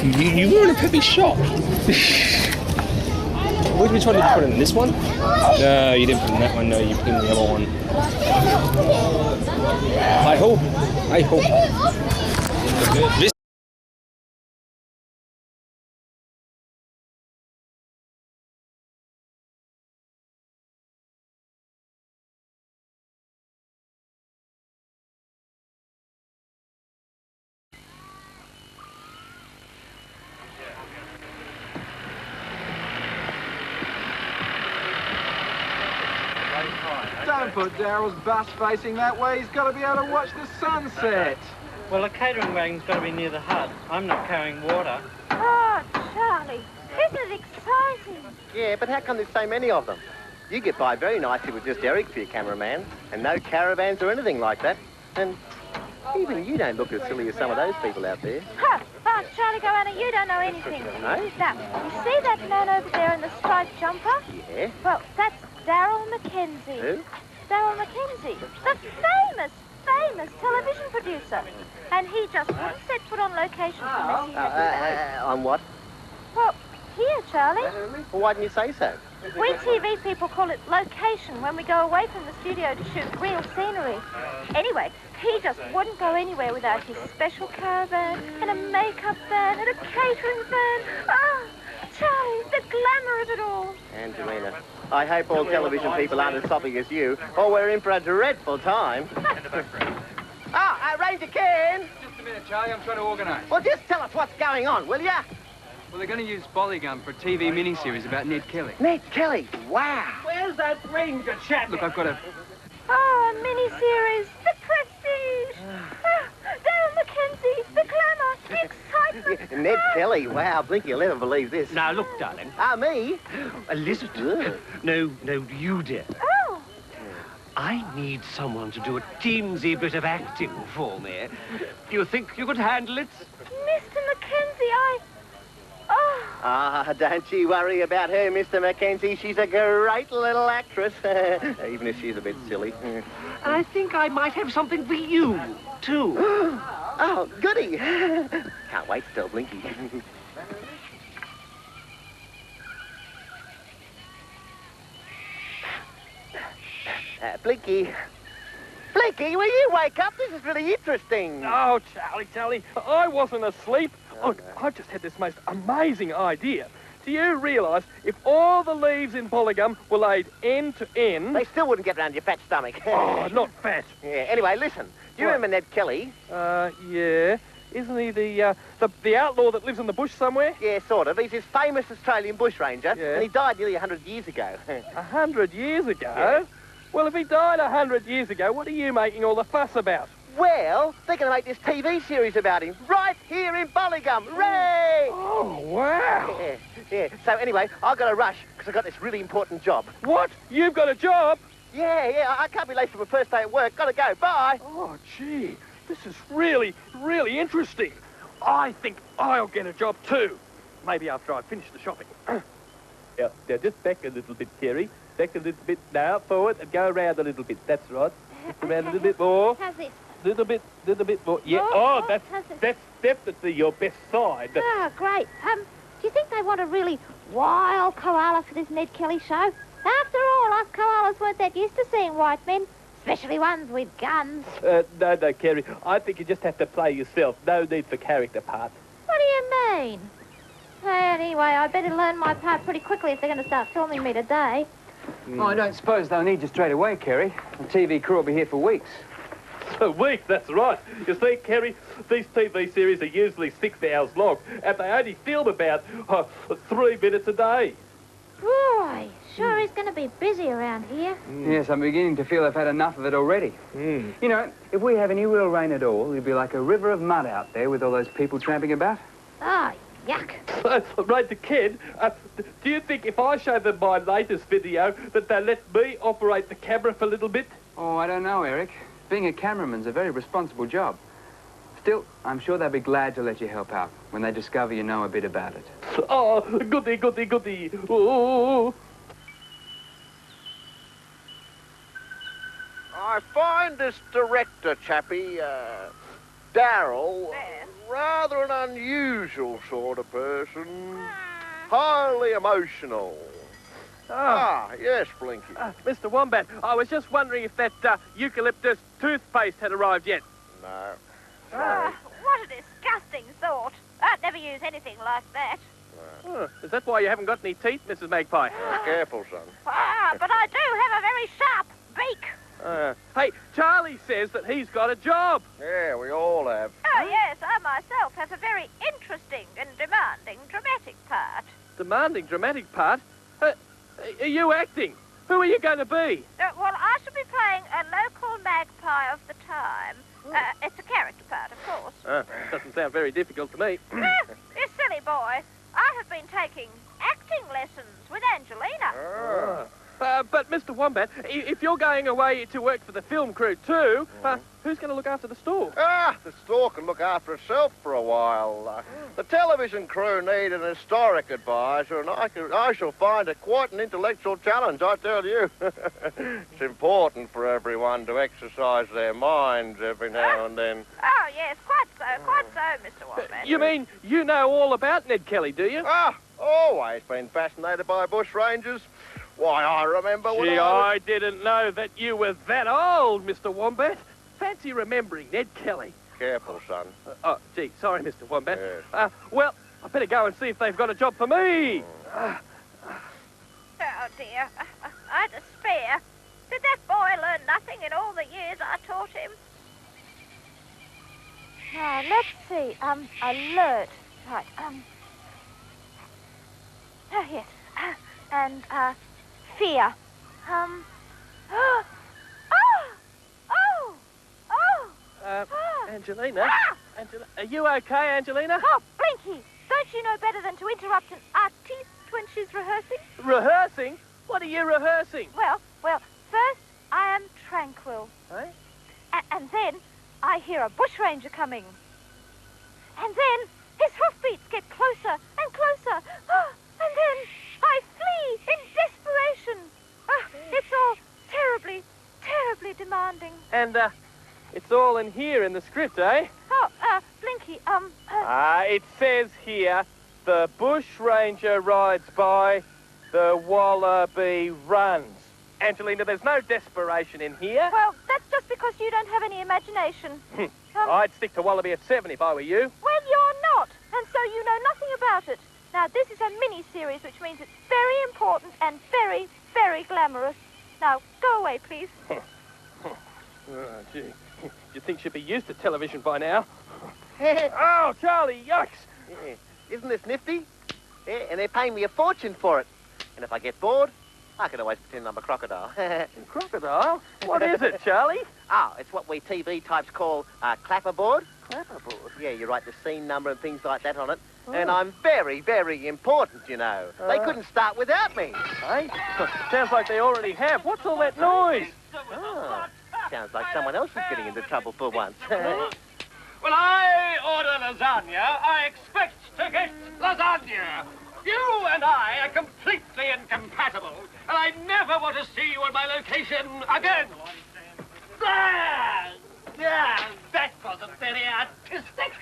You were in a peppy shop. Which one did you put in? This one? No, you didn't put in that one. No, you put in the other one. I hope. This. Don't put Daryl's bus facing that way. He's got to be able to watch the sunset. Well, the catering wagon's got to be near the hut. I'm not carrying water. Oh, Charlie, isn't it exciting? Yeah, but how come there's so many of them? You get by very nicely with just Eric for your cameraman, and no caravans or anything like that. And even you don't look as silly as some of those people out there. Huh. Oh, Charlie Goanna, you don't know anything. No? Now, you see that man over there in the striped jumper? Yeah. Well, that's Daryl Mackenzie. Who? Daryl Mackenzie, the famous television producer. And he just wouldn't set foot on location for Missy every day. On what? Well, here, Charlie. Well, why didn't you say so? We TV people call it location when we go away from the studio to shoot real scenery. Anyway, he just wouldn't go anywhere without his special caravan and a makeup van and a catering van. Oh, Charlie, the glamour of it all. Angelina, I hope all television people aren't as sloppy as you, or we're in for a dreadful time. Ranger Ken! Just a minute, Charlie. I'm trying to organise. Well, just tell us what's going on, will ya? Well, they're going to use Bolligum for a TV miniseries about Ned Kelly. Ned Kelly? Wow. Where's that ranger chap? Look, I've got a... Oh, a miniseries, the prestige. Daryl Mackenzie, the glamour, the excitement. Ned Kelly, wow, Blinky will never believe this. Now, look, darling. Me? Elizabeth. No, you, dear. Oh. I need someone to do a teensy bit of acting for me. Do you think you could handle it? Mr. Mackenzie, Don't you worry about her, Mr. Mackenzie. She's a great little actress, even if she's a bit silly. And I think I might have something for you, too. Oh, goody. Can't wait to tell Blinky. Blinky. Blinky, will you wake up? This is really interesting. Oh, Charlie, I wasn't asleep. Look, I've just had this most amazing idea. Do you realise if all the leaves in Bolligum were laid end to end... They still wouldn't get around your fat stomach. Oh, not fat. Yeah, anyway, listen. Do you remember Ned Kelly? Yeah. Isn't he the outlaw that lives in the bush somewhere? Yeah, sort of. He's this famous Australian bushranger, Yeah. and he died nearly 100 years ago. 100 years ago? Yeah. Well, if he died 100 years ago, what are you making all the fuss about? Well, they're going to make this TV series about him right here in Bolligum. Hooray! Oh, wow. Yeah. So anyway, I've got to rush because I've got this really important job. What? You've got a job? Yeah, I can't be late for my first day at work. Got to go. Bye. Oh, gee, this is really interesting. I think I'll get a job too. Maybe after I finish the shopping. Yeah, just back a little bit, Terry. Back a little bit now, forward, and go around a little bit. That's right. Just around a little bit more. How's this? Little bit more. Yeah. Oh, That's definitely your best side. Ah, great. Do you think they want a really wild koala for this Ned Kelly show? After all, us koalas weren't that used to seeing white men, especially ones with guns. No, Kerry. I think you just have to play yourself. No need for character parts. What do you mean? Anyway, I better learn my part pretty quickly if they're going to start filming me today. Oh, I don't suppose they'll need you straight away, Kerry. The TV crew will be here for weeks. A week, that's right. You see, Kerry, these TV series are usually 6 hours long, and they only film about 3 minutes a day. Boy, sure is going to be busy around here. Yes, I'm beginning to feel I've had enough of it already. You know, if we have any real rain at all, it'll be like a river of mud out there with all those people tramping about. Oh, yuck. Right, the kid, do you think if I show them my latest video that they'll let me operate the camera for a little bit? Oh, I don't know, Eric. Being a cameraman's a very responsible job. Still, I'm sure they'll be glad to let you help out when they discover you know a bit about it. Oh, goody. Ooh. I find this director chappie, Darryl, Yes. rather an unusual sort of person. Highly emotional. Yes, Blinky. Mr. Wombat, I was just wondering if that eucalyptus toothpaste had arrived yet. No. What a disgusting thought. I'd never use anything like that. Is that why you haven't got any teeth, Mrs. Magpie? Careful, son. But I do have a very sharp beak. Hey, Charlie says that he's got a job. Yeah, we all have. Oh, yes, I myself have a very interesting and demanding dramatic part. Demanding dramatic part? Are you acting? Who are you going to be? Well, I shall be playing a local magpie of the time. It's a character part, of course. Doesn't sound very difficult to me. You silly boy. I have been taking acting lessons with Angelina. But, Mr. Wombat, if you're going away to work for the film crew too, who's going to look after the store? The store can look after itself for a while. The television crew need an historic advisor, and I shall find it quite an intellectual challenge, I tell you. It's important for everyone to exercise their minds every now and then. Oh, yes, quite so, Mr. Wombat. You mean you know all about Ned Kelly, do you? Always been fascinated by bush rangers. Why, I remember when I didn't know that you were that old, Mr. Wombat. Fancy remembering Ned Kelly. Careful, son. Gee, sorry, Mr. Wombat. Yes. Well, I better go and see if they've got a job for me. Oh, dear. I despair. Did that boy learn nothing in all the years I taught him? Now, let's see. Alert. Right, Oh, yes. And, fear. Angelina? Are you okay, Angelina? Oh, Blinky, don't you know better than to interrupt an artiste when she's rehearsing? Rehearsing? What are you rehearsing? Well, first I am tranquil. Eh? And then I hear a bushranger coming. And then his hoofbeats get closer and closer. And then I flee in desperation. It's all terribly, terribly demanding. And, it's all in here in the script, eh? Oh, Blinky, It says here, the bushranger rides by, the wallaby runs. Angelina, there's no desperation in here. Well, that's just because you don't have any imagination. I'd stick to wallaby at 7 if I were you. Well, you're not, and so you know nothing about it. Now, this is a mini-series, which means it's very important and very, very glamorous. Now, go away, please. Gee. You'd think she'd be used to television by now. Oh, Charlie, yucks! Yeah. Isn't this nifty? Yeah, and they're paying me a fortune for it. And if I get bored, I can always pretend I'm a crocodile. Crocodile? What is it, Charlie? It's what we TV types call a clapperboard. Clapperboard? Yeah, you write the scene number and things like that on it. And I'm very, very important, you know. They couldn't start without me. Hey? Sounds like they already have. What's all that noise? Sounds like someone else is getting into trouble for once. When I order lasagna, I expect to get lasagna. You and I are completely incompatible, and I never want to see you at my location again. That wasn't very artistic.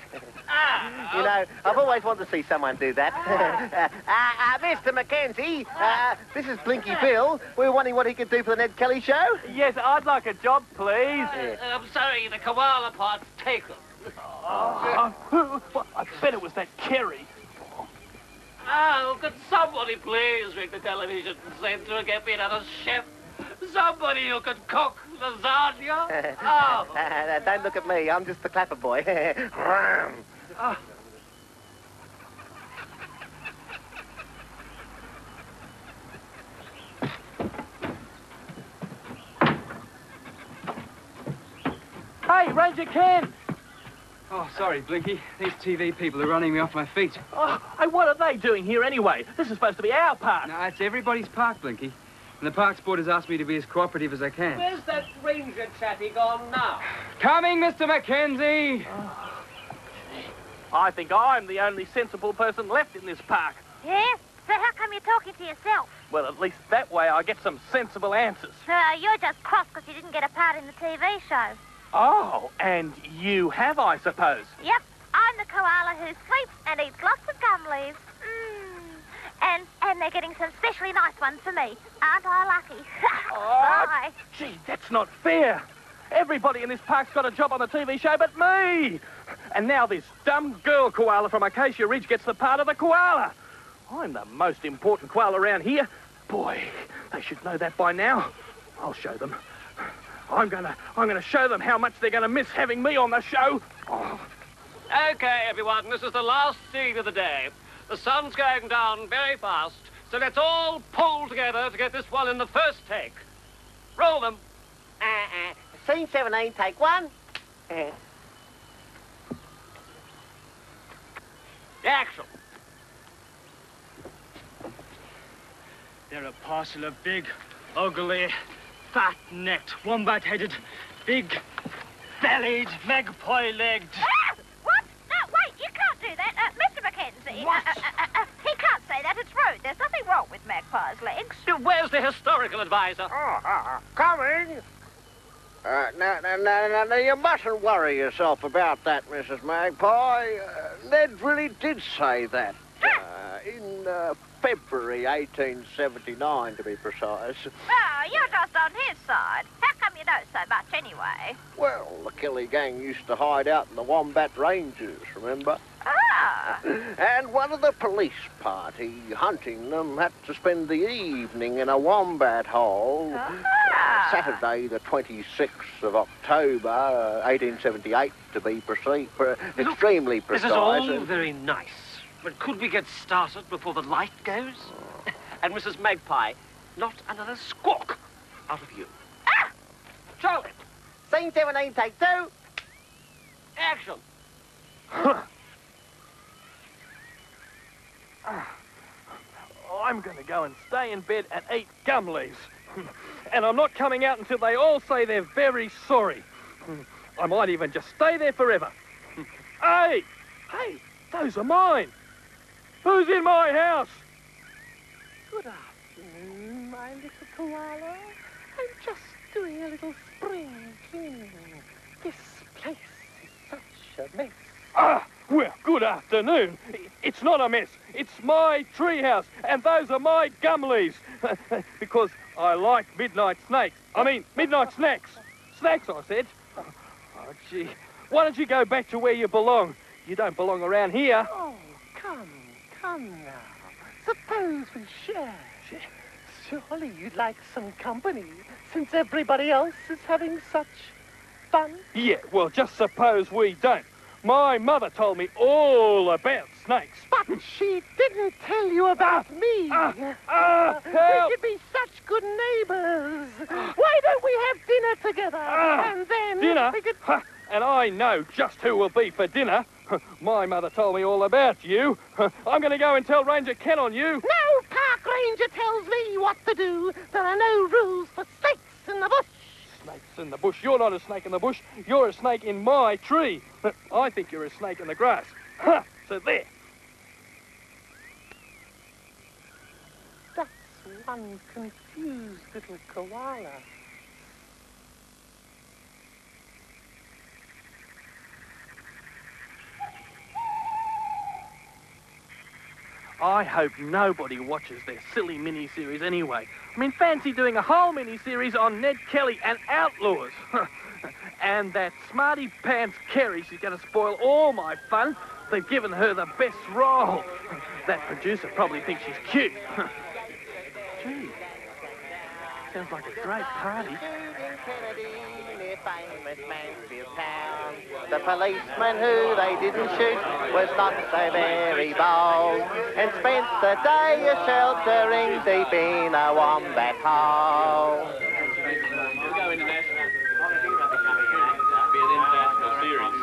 You know, I've always wanted to see someone do that. Mr. Mackenzie, this is Blinky Bill. We were wondering what he could do for the Ned Kelly show. Yes, I'd like a job, please. I'm sorry, the koala part's taken. I bet it was that Kerry. Oh, could somebody please ring the television centre and get me another chef? Somebody who could cook lasagna? Don't look at me. I'm just the clapper boy. Hey, Ranger Ken! Oh, sorry, Blinky. These TV people are running me off my feet. Hey, what are they doing here anyway? This is supposed to be our park. No, it's everybody's park, Blinky. And the Parks Board has asked me to be as cooperative as I can. Where's that ranger chatty gone now? Coming, Mr. Mackenzie! I think I'm the only sensible person left in this park. Yes? So how come you're talking to yourself? Well, at least that way I get some sensible answers. You're just cross because you didn't get a part in the TV show. Oh, and you have, I suppose. Yep, I'm the koala who sleeps and eats lots of gum leaves. And they're getting some specially nice ones for me. Aren't I lucky? Bye. Gee, that's not fair. Everybody in this park's got a job on the TV show but me. And now this dumb girl koala from Acacia Ridge gets the part of the koala. I'm the most important koala around here. Boy, they should know that by now. I'll show them. I'm gonna show them how much they're gonna miss having me on the show. Oh. Okay, everyone, this is the last scene of the day. The sun's going down very fast, so let's all pull together to get this one in the first take. Roll them. Scene 17, take one. Action. They're a parcel of big, ugly, fat-necked, wombat-headed, big-bellied, magpie-legged... Ah! What? No, wait, you can't do that. Mr. Mackenzie. What? He can't say that. It's rude. There's nothing wrong with magpie's legs. Where's the historical advisor? Coming. Now, you mustn't worry yourself about that, Mrs. Magpie. Ned really did say that. In February 1879, to be precise. Oh, you're just on his side. How come you know so much anyway? Well, the Kelly gang used to hide out in the Wombat Ranges, remember? Ah. And one of the police party hunting them had to spend the evening in a wombat hole. Saturday, the 26th of October, 1878, to be extremely precise. This is all very nice, but could we get started before the light goes? And Mrs. Magpie, not another squawk out of you. Ah! Charlie. Scene 17, take two. Action. I'm going to go and stay in bed and eat gum leaves. And I'm not coming out until they all say they're very sorry. I might even just stay there forever. Hey, those are mine. Who's in my house? Good afternoon, my little koala. I'm just doing a little spring cleaning. This place is such a mess. Well, good afternoon. It's not a mess. It's my treehouse, and those are my gum leaves. Because I like midnight snakes. I mean, midnight snacks. Snacks, I said. Oh, gee. Why don't you go back to where you belong? You don't belong around here. Oh, come now. Suppose we share. Surely you'd like some company, since everybody else is having such fun. Yeah, well, just suppose we don't. My mother told me all about snakes. But she didn't tell you about me. Help! We could be such good neighbors. Why don't we have dinner together? And then dinner? we could... And I know just who will be for dinner. My mother told me all about you. I'm going to go and tell Ranger Ken on you. No park ranger tells me what to do. There are no rules for snakes in the bush. Snakes in the bush? You're not a snake in the bush. You're a snake in my tree. I think you're a snake in the grass. So there. That's one confused little koala. I hope nobody watches their silly mini-series anyway. I mean, fancy doing a whole mini-series on Ned Kelly and Outlaws. And that smarty pants Kerry, she's going to spoil all my fun. They've given her the best role. That producer probably thinks she's cute. Gee, sounds like a great party. The policeman who they didn't shoot was not so very bold, and spent the day sheltering deep in a wombat hole.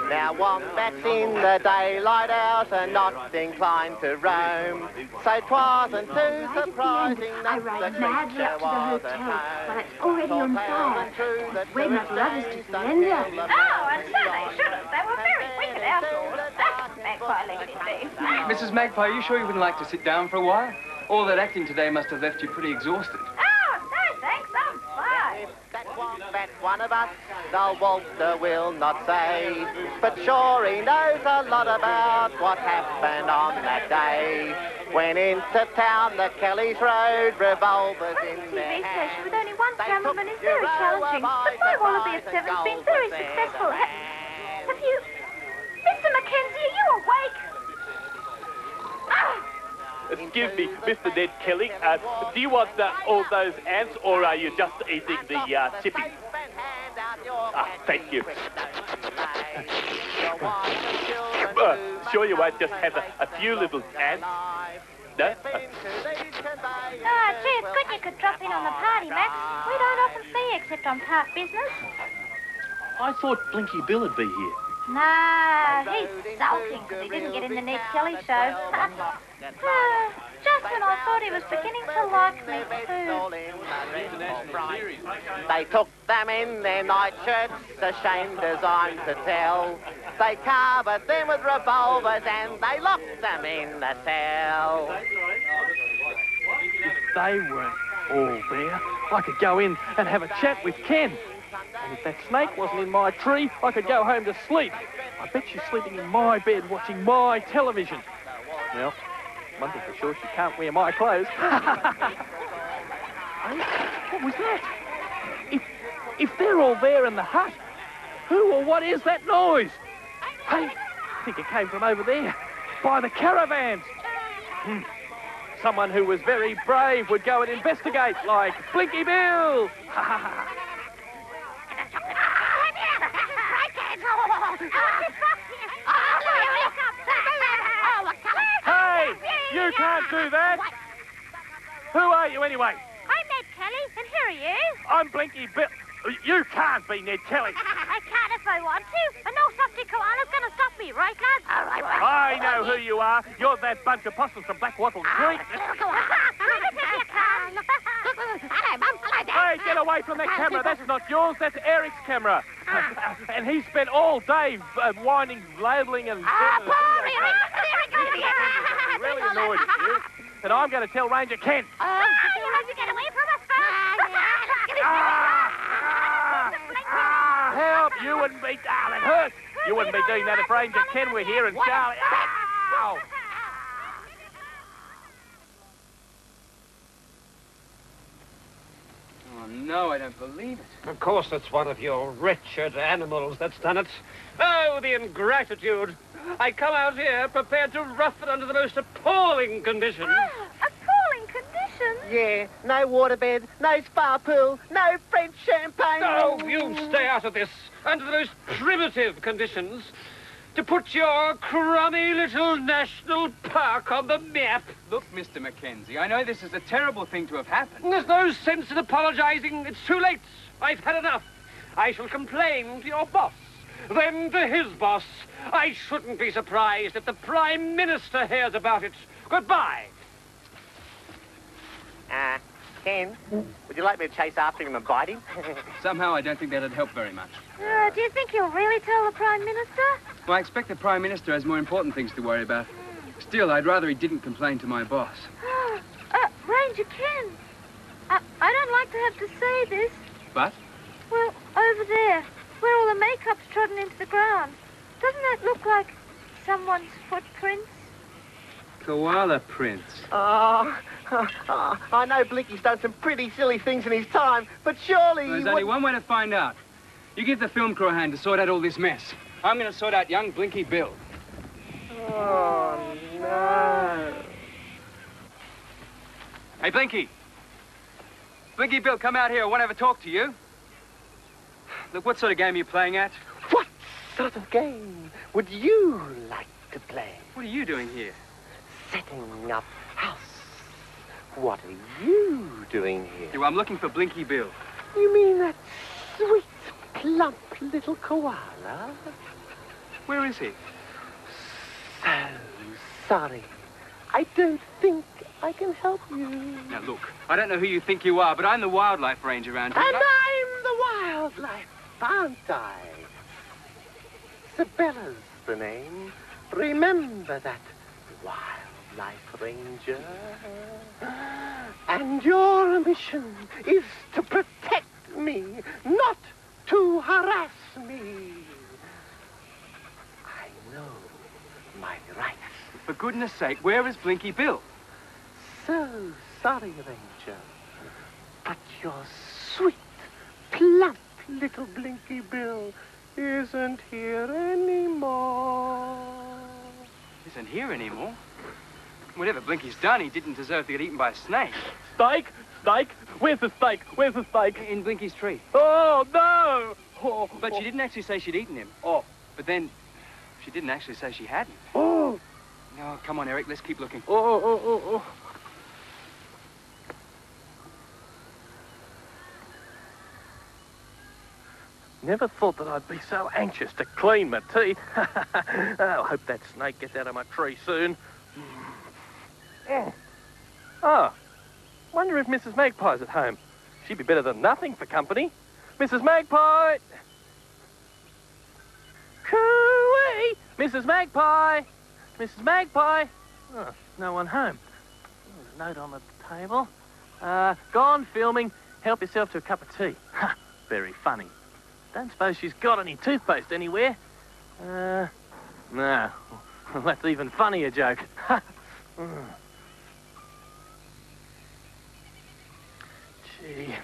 Now wombats in the daylight hours are not inclined to roam, so 'twasn't too surprising I that ride the madly creature up to the was hotel, at but home. it's already on fire. When my brothers to surrender. Oh, and so they should have. They were very wicked outlaws. That's magpie-legged indeed. Mrs. Magpie, are you sure you wouldn't like to sit down for a while? All that acting today must have left you pretty exhausted. Oh, no, thanks. I'm fine. that one of us, the Walter will not say. But sure he knows a lot about what happened on that day. When into town, the Kelly's rode, revolvers in their TV hands. station with only one cameraman is very challenging. But my Wallaby at 7's been very successful. Have you... Mr. Mackenzie, are you awake? Excuse me, Mr. Ned Kelly, do you want all those ants, or are you just eating the chippies? Thank you. Sure you won't just have a few little ants? No? Gee, it's good you could drop in on the party, Max. We don't often see you except on park business. I thought Blinky Bill would be here. Nah, he's sulking because he didn't get in the Ned Kelly show. Just when I thought he was beginning to like me too. They took them in their nightshirts, ashamed as I'm to tell. They covered them with revolvers and they locked them in the cell. If they weren't all there, I could go in and have a chat with Ken. And if that snake wasn't in my tree, I could go home to sleep. I bet she's sleeping in my bed watching my television. Well, one thing for sure, she can't wear my clothes. Hey, what was that? If they're all there in the hut, who or what is that noise? Hey, I think it came from over there, by the caravans. Someone who was very brave would go and investigate, like Blinky Bill. Hey, you can't do that. Who are you anyway? I'm Ned Kelly, and who are you? I'm Blinky Bill. You can't be Ned Kelly. I can if I want to, and no softy koala's going to stop me, right, lads? All right. I know who you are. You're that bunch of possums from Black Wattle Creek. Hello, Mum. Hello, Dad. Hey, get away from that camera. That's not yours. That's Eric's camera. And he spent all day winding, labelling and... really annoyed at you. And I'm going to tell Ranger Ken. You have to get away from us, help! You wouldn't be... Darling, hurt. You wouldn't be doing that if Ranger Ken were here and Charlie... Ow! Oh, no, I don't believe it. Of course it's one of your wretched animals that's done it. Oh, the ingratitude. I come out here prepared to rough it under the most appalling conditions. Appalling conditions? Yeah, no waterbed, no spa pool, no French champagne. No, you stay out of this. Under the most primitive conditions. To put your crummy little national park on the map. Look, Mr. Mackenzie, I know this is a terrible thing to have happened. There's no sense in apologizing. It's too late. I've had enough. I shall complain to your boss, then to his boss. I shouldn't be surprised if the Prime Minister hears about it. Goodbye. Ken, would you like me to chase after him and bite him? Somehow I don't think that'd help very much. Do you think he'll really tell the Prime Minister? Well, I expect the Prime Minister has more important things to worry about. Still, I'd rather he didn't complain to my boss. Ranger Ken, I don't like to have to say this. But? Well, over there, where all the makeup's trodden into the ground, doesn't that look like someone's footprints? Koala prints. I know Blinky's done some pretty silly things in his time, but surely... There's only one way to find out. You give the film crew a hand to sort out all this mess. I'm going to sort out young Blinky Bill. Oh, no. Hey, Blinky. Blinky Bill, come out here. I want to have a talk to you. Look, what sort of game are you playing at? What sort of game would you like to play? What are you doing here? Setting up house. What are you doing here? Well, I'm looking for Blinky Bill. You mean that sweet, plump little koala? Where is he? So sorry. I don't think I can help you. Now, look, I don't know who you think you are, but I'm the wildlife ranger around here. And I'm the wildlife, aren't I? Sabella's the name. Remember that, wildlife ranger. And your mission is to protect me, not to harass me. I know my rights. For goodness sake, where is Blinky Bill? So sorry, Ranger. But your sweet, plump little Blinky Bill isn't here anymore. Isn't here anymore? Whatever Blinky's done, he didn't deserve to get eaten by a snake. Steak? Steak? Where's the steak? Where's the steak? In Blinky's tree. Oh, no! Oh, But she didn't actually say she'd eaten him. Oh. But then, she didn't actually say she hadn't. Oh! No, come on, Eric, let's keep looking. Oh. Never thought that I'd be so anxious to clean my teeth. I hope that snake gets out of my tree soon. Oh, wonder if Mrs. Magpie's at home. She'd be better than nothing for company. Mrs. Magpie! Cooey! Mrs. Magpie! Mrs. Magpie! Oh, no one home. There's a note on the table. Gone filming. Help yourself to a cup of tea. Ha! Very funny. Don't suppose she's got any toothpaste anywhere. No. Well, that's even funnier joke. Gee,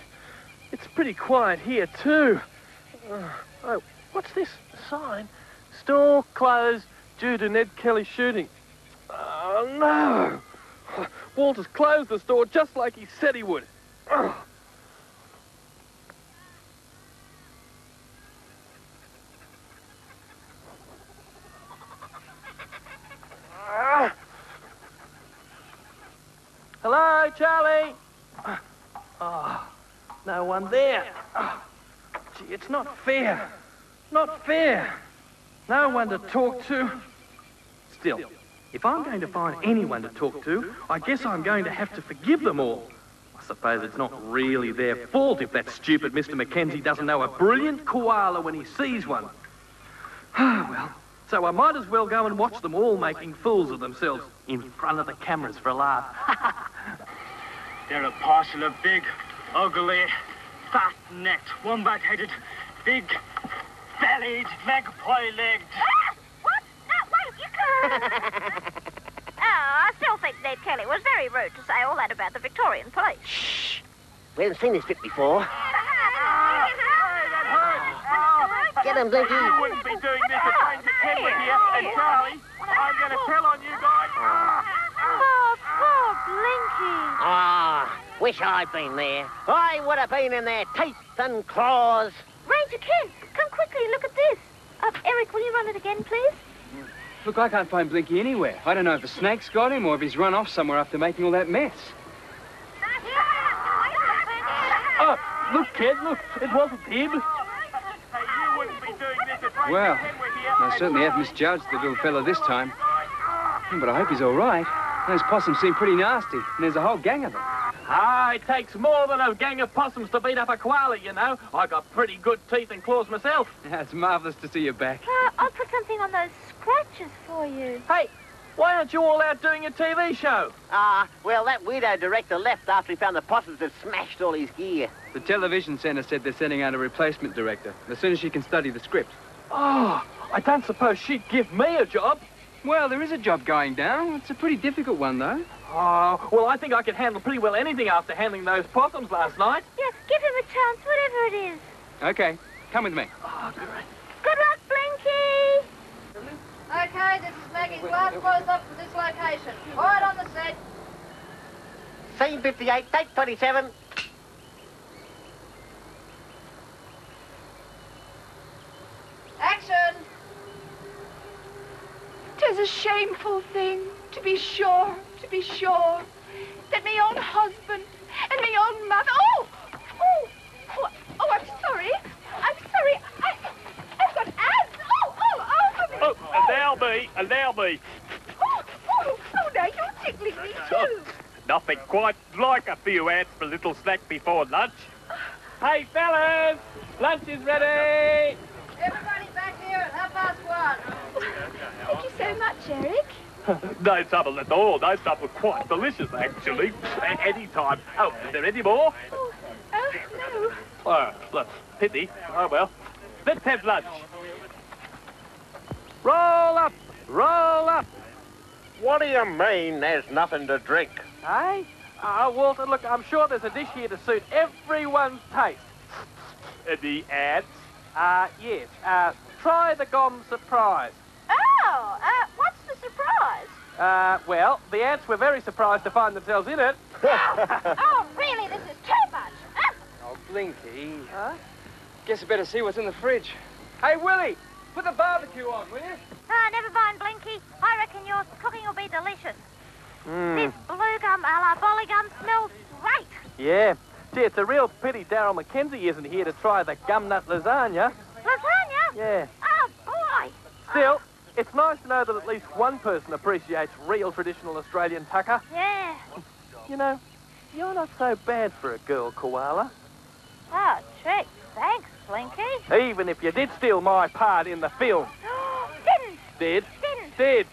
it's pretty quiet here too. Oh, what's this? A sign? Store closed due to Ned Kelly shooting. Oh, no. Walter's closed the store just like he said he would. Hello, Charlie. Oh, no one there. Oh, gee, it's not fair. Not fair. No one to talk to. Still, if I'm going to find anyone to talk to, I guess I'm going to have to forgive them all. I suppose it's not really their fault if that stupid Mr. Mackenzie doesn't know a brilliant koala when he sees one. Well, so I might as well go and watch them all making fools of themselves in front of the cameras for a laugh. They're a parcel of big, ugly, fat-necked, wombat-headed, big-bellied, magpie-legged. Ah! What? No, wait, you can't. I still think Ned Kelly was very rude to say all that about the Victorian police. Shh! We haven't seen this bit before. Get him, Blinky. You wouldn't be doing this if Ranger Ken were here. And Charlie, I'm going to tell on you guys. Poor Blinky. Wish I'd been there. I would have been in their teeth and claws. Ranger Ken, come quickly, look at this. Eric, will you run it again, please? Look, I can't find Blinky anywhere. I don't know if the snake's got him or if he's run off somewhere after making all that mess. Oh, look, kid, look. It wasn't him. Well, I certainly have misjudged the little fella this time. But I hope he's all right. Those possums seem pretty nasty, and there's a whole gang of them. It takes more than a gang of possums to beat up a koala, you know. I got pretty good teeth and claws myself. Yeah, it's marvellous to see you back. I'll put something on those scratches for you. Hey, why aren't you all out doing a TV show? Well, that weirdo director left after he found the possums had smashed all his gear. The television centre said they're sending out a replacement director as soon as she can study the script. Oh, I don't suppose she'd give me a job. Well, there is a job going down. It's a pretty difficult one, though. Oh, well, I think I could handle pretty well anything after handling those possums last night. Yeah, give him a chance, whatever it is. Okay, come with me. Oh, great. Good luck, Blinky! Okay, this is Maggie's last close-up for this location. All right on the set. Scene 58, take 27. Action! 'Tis a shameful thing, to be sure, that me own husband and me own mother... I'm sorry. I've got abs. Allow me. Now you're tickling me too. Nothing quite like a few ants for a little snack before lunch. Hey, fellas, lunch is ready. Everybody back here at 1:30. Thank you so much, Eric. No trouble at all. No trouble. Quite delicious, actually. Any time. Oh, is there any more? Oh, no. Oh, look, pity. Oh, well. Let's have lunch. Roll up! Roll up! What do you mean there's nothing to drink? Hey? Walter, look, I'm sure there's a dish here to suit everyone's taste. The ants? Yes. Try the gom surprise. Oh, what's the surprise? Well, the ants were very surprised to find themselves in it. Oh, really, this is too much. Oh, Blinky. Huh? Guess I better see what's in the fridge. Hey, Willie, put the barbecue on, will you? Never mind, Blinky. I reckon your cooking will be delicious. This blue gum a la bolly gum smells great. Yeah. Gee, it's a real pity Daryl Mackenzie isn't here to try the gum nut lasagna. Lasagna? Yeah. Oh, boy. Still, it's nice to know that at least one person appreciates real traditional Australian tucker. Yeah. You know, you're not so bad for a girl, Koala. Oh, gee, thanks, Blinky. Even if you did steal my part in the film. Didn't. Did. Didn't. Did.